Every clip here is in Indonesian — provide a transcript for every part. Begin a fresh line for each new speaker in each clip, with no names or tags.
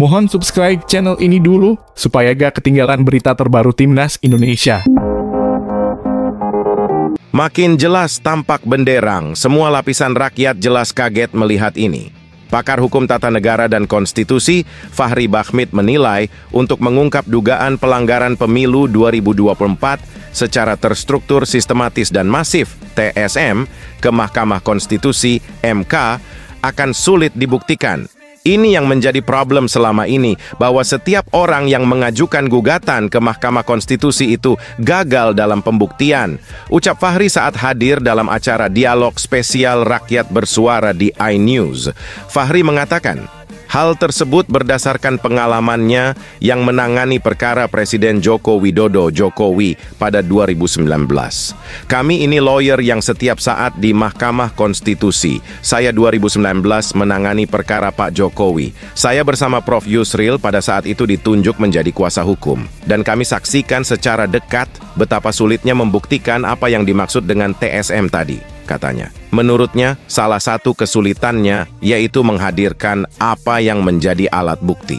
Mohon subscribe channel ini dulu, supaya gak ketinggalan berita terbaru Timnas Indonesia.
Makin jelas tampak benderang, semua lapisan rakyat jelas kaget melihat ini. Pakar Hukum Tata Negara dan Konstitusi, Fahri Bahmid menilai untuk mengungkap dugaan pelanggaran pemilu 2024 secara terstruktur, sistematis, dan masif (TSM) ke Mahkamah Konstitusi (MK) akan sulit dibuktikan. Ini yang menjadi problem selama ini, bahwa setiap orang yang mengajukan gugatan ke Mahkamah Konstitusi itu gagal dalam pembuktian. Ucap Fahri saat hadir dalam acara dialog spesial Rakyat Bersuara di iNews. Fahri mengatakan, hal tersebut berdasarkan pengalamannya yang menangani perkara Presiden Joko Widodo Jokowi pada 2019. Kami ini lawyer yang setiap saat di Mahkamah Konstitusi. Saya 2019 menangani perkara Pak Jokowi. Saya bersama Prof. Yusril pada saat itu ditunjuk menjadi kuasa hukum. Dan kami saksikan secara dekat betapa sulitnya membuktikan apa yang dimaksud dengan TSM tadi, katanya. Menurutnya, salah satu kesulitannya yaitu menghadirkan apa yang menjadi alat bukti.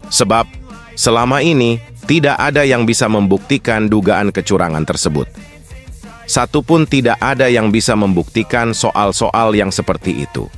Sebab, selama ini tidak ada yang bisa membuktikan dugaan kecurangan tersebut. Satupun tidak ada yang bisa membuktikan soal-soal yang seperti itu.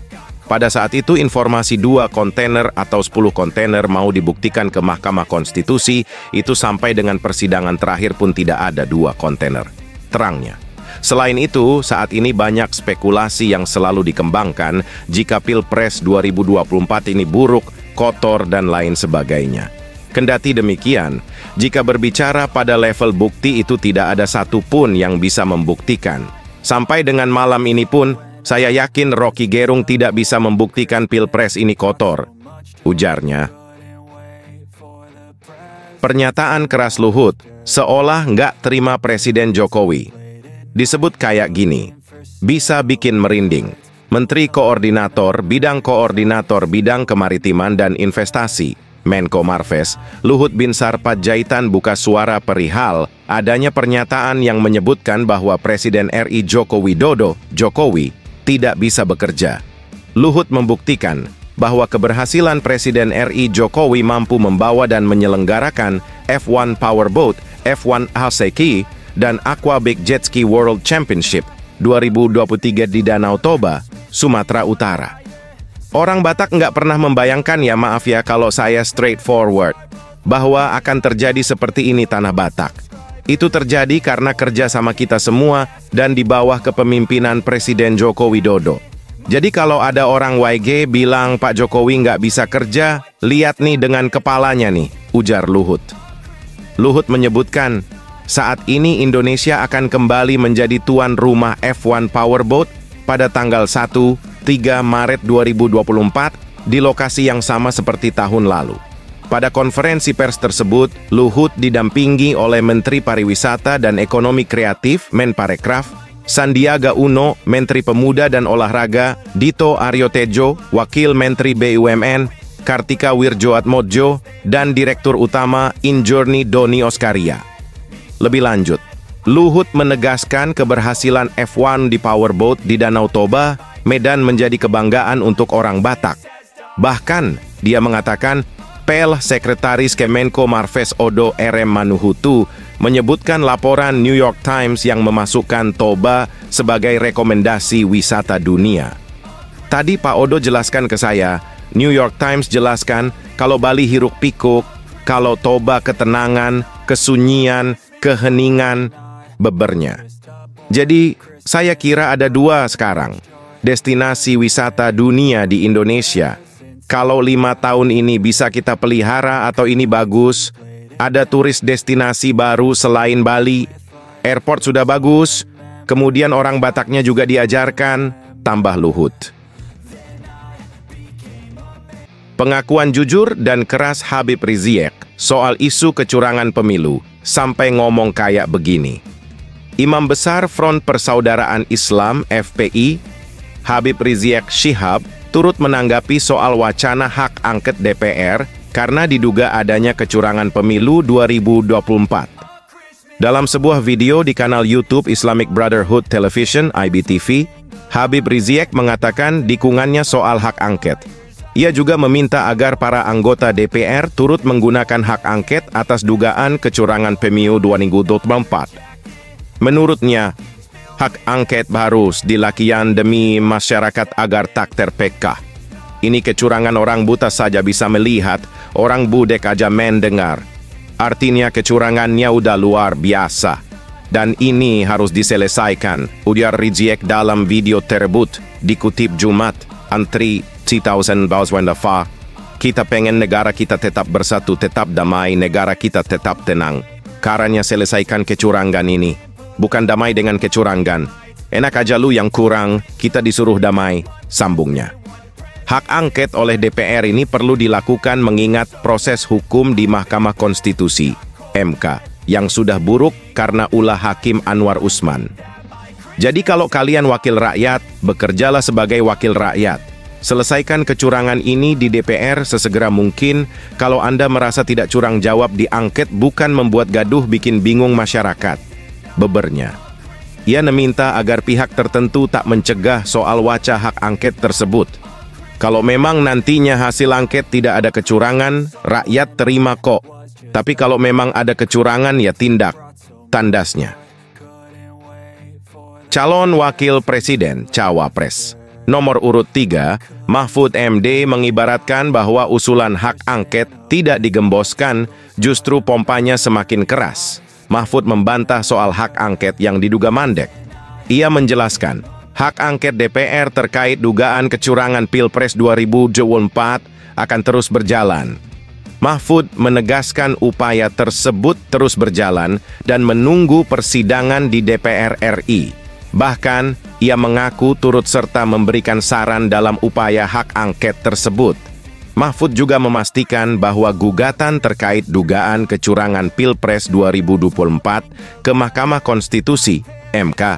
Pada saat itu, informasi 2 kontainer atau 10 kontainer mau dibuktikan ke Mahkamah Konstitusi, itu sampai dengan persidangan terakhir pun tidak ada 2 kontainer. Terangnya. Selain itu, saat ini banyak spekulasi yang selalu dikembangkan jika Pilpres 2024 ini buruk, kotor, dan lain sebagainya. Kendati demikian, jika berbicara pada level bukti itu tidak ada satupun yang bisa membuktikan. Sampai dengan malam ini pun, saya yakin Rocky Gerung tidak bisa membuktikan Pilpres ini kotor, ujarnya. Pernyataan keras Luhut, seolah nggak terima Presiden Jokowi. Disebut kayak gini, bisa bikin merinding. Menteri Koordinator Bidang Kemaritiman dan Investasi, Menko Marves, Luhut Binsar Padjaitan buka suara perihal adanya pernyataan yang menyebutkan bahwa Presiden RI Joko Widodo, Jokowi, tidak bisa bekerja. Luhut membuktikan bahwa keberhasilan Presiden RI Jokowi mampu membawa dan menyelenggarakan F1 Powerboat, F1 Haseki, dan Aqua Big Jet Ski World Championship 2023 di Danau Toba, Sumatera Utara. Orang Batak nggak pernah membayangkan, ya maaf ya kalau saya straightforward, bahwa akan terjadi seperti ini tanah Batak. Itu terjadi karena kerja sama kita semua dan di bawah kepemimpinan Presiden Joko Widodo. Jadi kalau ada orang YG bilang Pak Jokowi nggak bisa kerja, lihat nih dengan kepalanya nih, ujar Luhut. Luhut menyebutkan, saat ini Indonesia akan kembali menjadi tuan rumah F1 Powerboat pada tanggal 1-3 Maret 2024 di lokasi yang sama seperti tahun lalu. Pada konferensi pers tersebut, Luhut didampingi oleh Menteri Pariwisata dan Ekonomi Kreatif Menparekraf, Sandiaga Uno, Menteri Pemuda dan Olahraga, Dito Aryo Tejo, Wakil Menteri BUMN, Kartika Wirjoatmodjo, dan Direktur Utama Injourney Doni Oskaria. Lebih lanjut, Luhut menegaskan keberhasilan F1 di Powerboat di Danau Toba, Medan menjadi kebanggaan untuk orang Batak. Bahkan, dia mengatakan, PEL Sekretaris Kemenko Marves Odo RM Manuhutu menyebutkan laporan New York Times yang memasukkan Toba sebagai rekomendasi wisata dunia. Tadi Pak Odo jelaskan ke saya, New York Times jelaskan kalau Bali hiruk pikuk, kalau Toba ketenangan, kesunyian, keheningan, bebernya. Jadi, saya kira ada 2 sekarang. Destinasi wisata dunia di Indonesia. Kalau 5 tahun ini bisa kita pelihara atau ini bagus, ada turis destinasi baru selain Bali, airport sudah bagus, kemudian orang Bataknya juga diajarkan, tambah Luhut. Pengakuan jujur dan keras Habib Rizik soal isu kecurangan pemilu, sampai ngomong kayak begini. Imam Besar Front Persaudaraan Islam (FPI), Habib Rizik Syihab, turut menanggapi soal wacana hak angket DPR karena diduga adanya kecurangan pemilu 2024. Dalam sebuah video di kanal YouTube Islamic Brotherhood Television (IBTV), Habib Rizik mengatakan dukungannya soal hak angket. Ia juga meminta agar para anggota DPR turut menggunakan hak angket atas dugaan kecurangan pemilu 2024. Menurutnya, hak angket harus dilakukan demi masyarakat agar tak terpecah. Ini kecurangan orang buta saja bisa melihat, orang budek aja mendengar. Artinya kecurangannya udah luar biasa. Dan ini harus diselesaikan, ujar Rizik dalam video tersebut, dikutip Jumat, Antri 2024. Kita pengen negara kita tetap bersatu, tetap damai, negara kita tetap tenang. Karena selesaikan kecurangan ini. Bukan damai dengan kecurangan. Enak aja lu yang kurang, kita disuruh damai, sambungnya. Hak angket oleh DPR ini perlu dilakukan mengingat proses hukum di Mahkamah Konstitusi, MK, yang sudah buruk karena ulah Hakim Anwar Usman. Jadi kalau kalian wakil rakyat, bekerjalah sebagai wakil rakyat. Selesaikan kecurangan ini di DPR sesegera mungkin. Kalau Anda merasa tidak curang jawab diangket bukan membuat gaduh bikin bingung masyarakat. Bebernya. Ia meminta agar pihak tertentu tak mencegah soal wacana hak angket tersebut. Kalau memang nantinya hasil angket tidak ada kecurangan, rakyat terima kok. Tapi kalau memang ada kecurangan ya tindak, tandasnya. Calon Wakil Presiden Cawapres Nomor urut 3, Mahfud MD mengibaratkan bahwa usulan hak angket tidak digemboskan, justru pompanya semakin keras. Mahfud membantah soal hak angket yang diduga mandek. Ia menjelaskan, hak angket DPR terkait dugaan kecurangan Pilpres 2024 akan terus berjalan. Mahfud menegaskan upaya tersebut terus berjalan dan menunggu persidangan di DPR RI. Bahkan, ia mengaku turut serta memberikan saran dalam upaya hak angket tersebut. Mahfud juga memastikan bahwa gugatan terkait dugaan kecurangan Pilpres 2024 ke Mahkamah Konstitusi, MK,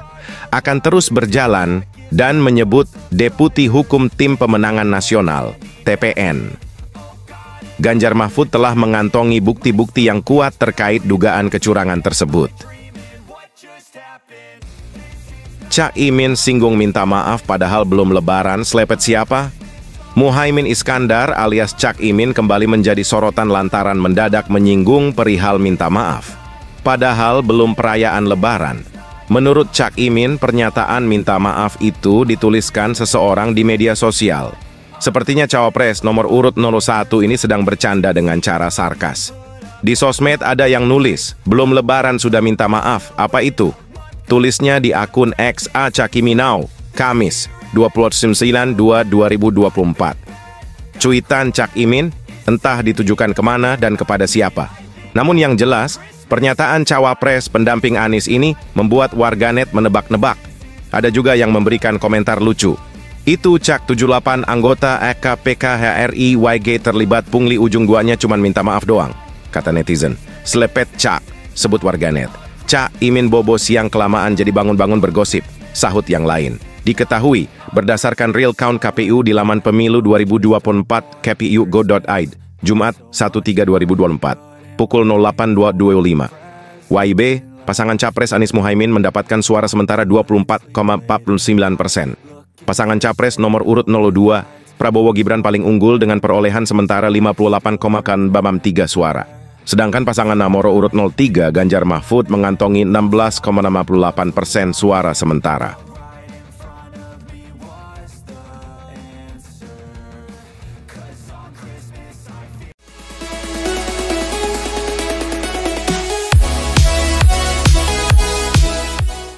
akan terus berjalan dan menyebut Deputi Hukum Tim Pemenangan Nasional, TPN. Ganjar Mahfud telah mengantongi bukti-bukti yang kuat terkait dugaan kecurangan tersebut. Cak Imin singgung minta maaf padahal belum lebaran, selepet siapa? Muhaimin Iskandar alias Cak Imin kembali menjadi sorotan lantaran mendadak menyinggung perihal minta maaf. Padahal belum perayaan lebaran. Menurut Cak Imin, pernyataan minta maaf itu dituliskan seseorang di media sosial. Sepertinya Cawapres nomor urut 01 ini sedang bercanda dengan cara sarkas. Di sosmed ada yang nulis, belum lebaran sudah minta maaf, apa itu? Tulisnya di akun X @cakiminau, Kamis, 29/2/2024. Cuitan Cak Imin, entah ditujukan kemana dan kepada siapa. Namun yang jelas, pernyataan Cawapres pendamping Anies ini membuat warganet menebak-nebak. Ada juga yang memberikan komentar lucu. Itu Cak 78 anggota EKPK HRI YG terlibat pungli ujung duanya cuman minta maaf doang, kata netizen. Selepet Cak, sebut warganet. Cak Imin bobo siang kelamaan jadi bangun-bangun bergosip, sahut yang lain. Diketahui, berdasarkan real count KPU di laman pemilu 2024 kpu.go.id, Jumat 13/2024, pukul 08.25. YB, pasangan Capres Anies Muhaimin mendapatkan suara sementara 24,49%. Pasangan Capres nomor urut 02, Prabowo Gibran paling unggul dengan perolehan sementara 58,3 suara. Sedangkan pasangan nomor urut 03, Ganjar Mahfud mengantongi 16,58% suara sementara.